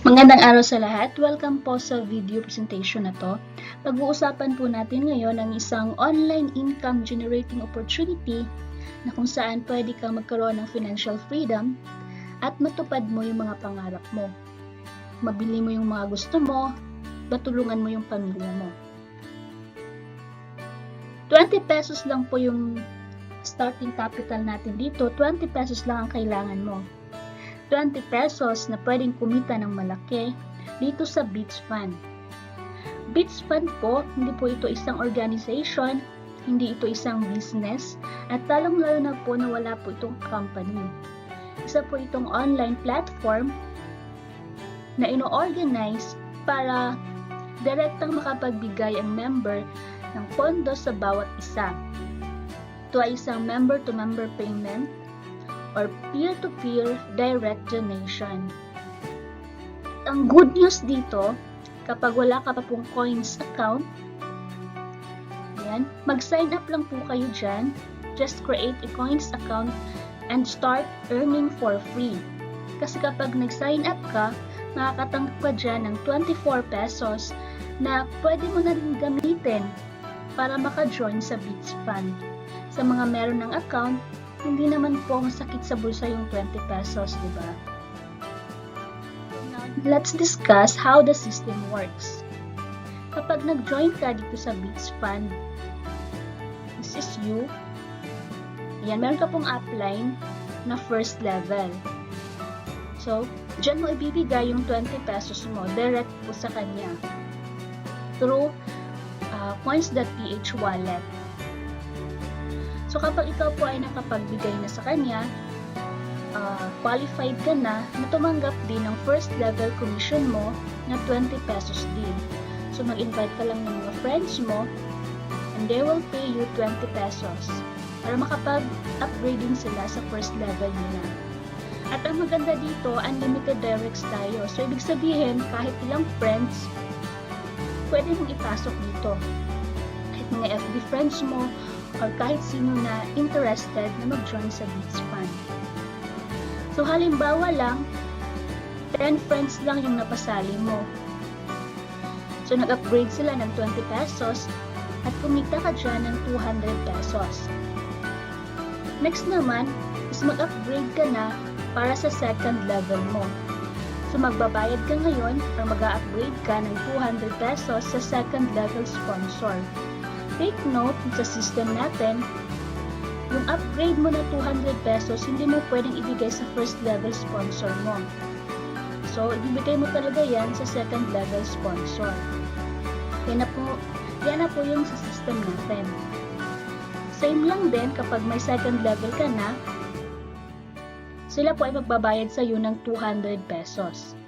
Magandang araw sa lahat. Welcome po sa video presentation na to. Pag-uusapan po natin ngayon ang isang online income generating opportunity na kung saan pwede kang magkaroon ng financial freedom at matupad mo yung mga pangarap mo. Mabili mo yung mga gusto mo, matulungan mo yung pamilya mo. 20 pesos lang po yung starting capital natin dito. 20 pesos lang ang kailangan mo. 20 pesos na pwedeng kumita ng malaki dito sa Beats Fund. Beats Fund po, hindi po ito isang organization, hindi ito isang business, at lalong-lalo na po na wala po itong company. Isa po itong online platform na ino-organize para direktang makapagbigay ang member ng pondo sa bawat isa. Ito ay isang member-to-member payment or peer-to-peer direct donation. Ang good news dito, kapag wala ka pa pong coins account, mag-sign up lang po kayo dyan. Just create a coins account and start earning for free. Kasi kapag nag-sign up ka, makakatanggap ka dyan ng 24 pesos na pwede mo na rin gamitin para maka-join sa Beats Fund. Sa mga meron ng account, hindi naman po masakit sa bulsa yung 20 pesos, di ba? Now, let's discuss how the system works. Kapag nag-join ka dito sa Beats Fund, this is you. Ayan, meron ka pong upline na first level. So, dyan mo ibibigay yung 20 pesos mo direct po sa kanya through coins.ph wallet. So, kapag ikaw po ay nakapagbigay na sa kanya, qualified ka na tumanggap din ng first level commission mo na 20 pesos din. So, mag-invite ka lang ng mga friends mo and they will pay you 20 pesos para makapag-upgrade din sila sa first level nila. At ang maganda dito, unlimited directs tayo. So, ibig sabihin, kahit ilang friends, pwede mong ipasok dito. Kahit mga FB friends mo, or kahit sino na interested na mag-join sa Beats Fund. So, halimbawa lang, 10 friends lang yung napasali mo. So, nag-upgrade sila ng 20 pesos at kumita ka dyan ng 200 pesos. Next naman, is mag-upgrade ka na para sa second level mo. So, magbabayad ka ngayon or mag-upgrade ka ng 200 pesos sa second level sponsor. Take note sa system natin, yung upgrade mo na 200 pesos, hindi mo pwedeng ibigay sa first level sponsor mo. So, ibibigay mo talaga yan sa second level sponsor. Yan na po yung sa system natin. Same lang din kapag may second level ka na, sila po ay magbabayad sa iyo ng 200 pesos.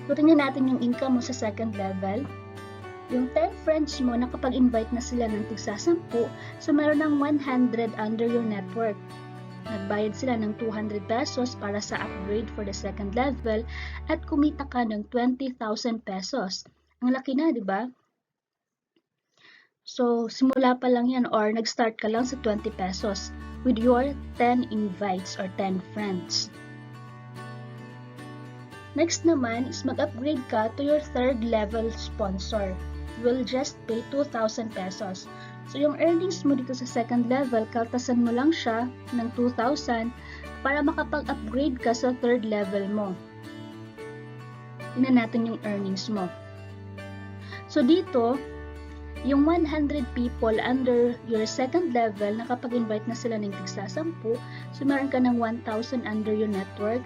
So, tingnan natin yung income mo sa second level. Yung 10 friends mo, nakapag-invite na sila ng tig-10, so meron ng 100 under your network. Nagbayad sila ng 200 pesos para sa upgrade for the second level at kumita ka ng 20,000 pesos. Ang laki na, di ba? So, simula pa lang yan or nag-start ka lang sa 20 pesos with your 10 invites or 10 friends. Next naman is mag-upgrade ka to your third level sponsor. Will just pay 2,000 pesos. So, yung earnings mo dito sa second level, kaltasan mo lang siya ng 2,000 para makapag-upgrade ka sa third level mo. Tingnan natin yung earnings mo. So, dito, yung 100 people under your second level, nakapag-invite na sila ng tig-10, so meron ka ng 1,000 under your network,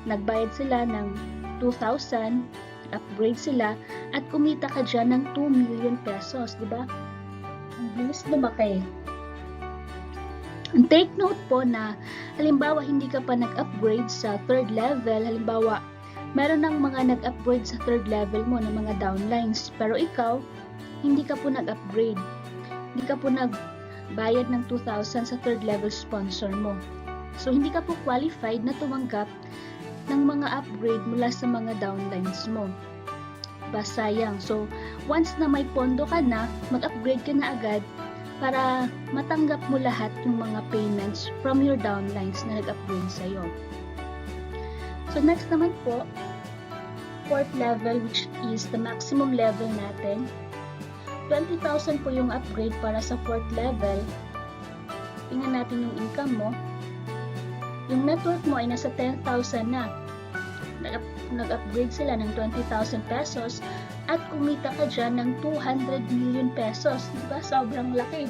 nagbayad sila ng 2,000, upgrade sila, at kumita ka dyan ng 2 million pesos, di ba? Ang bilis lumaki. Take note po na, halimbawa, hindi ka pa nag-upgrade sa third level, halimbawa, meron ng mga nag-upgrade sa third level mo ng mga downlines, pero ikaw, hindi ka po nag-upgrade. Hindi ka po nagbayad ng 2,000 sa third level sponsor mo. So, hindi ka po qualified na tumanggap ng mga upgrade mula sa mga downlines mo. Sayang. So, once na may pondo ka na, mag-upgrade ka na agad para matanggap mo lahat yung mga payments from your downlines na nag-upgrade sa'yo. So next naman po, fourth level, which is the maximum level natin. 20,000 po yung upgrade para sa fourth level. Tingnan natin yung income mo. Yung network mo ay nasa 10,000 na. Nag-upgrade sila ng 20,000 pesos at kumita ka dyan ng 200 million pesos. Diba? Sobrang laki.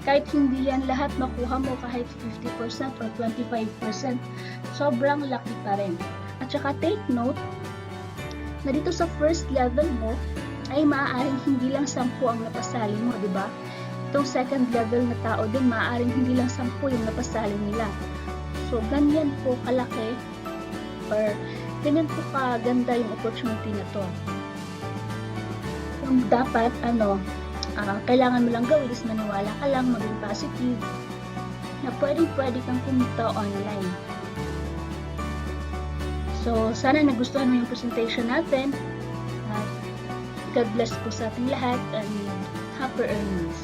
Kahit hindi yan lahat makuha mo, kahit 50% or 25%, sobrang laki pa rin. At saka take note na dito sa first level mo ay maaaring hindi lang 10 ang napasali mo, di ba? Itong second level na tao din, maaaring hindi lang 10 yung napasali nila. So, ganyan po kalaki or ganyan po kaganda yung opportunity na to. Kung dapat, kailangan mo lang gawin is maniwala ka lang, maging positive, na pwede kang kumita online. So, sana nagustuhan mo yung presentation natin. At God bless po sa ating lahat and happy earnings.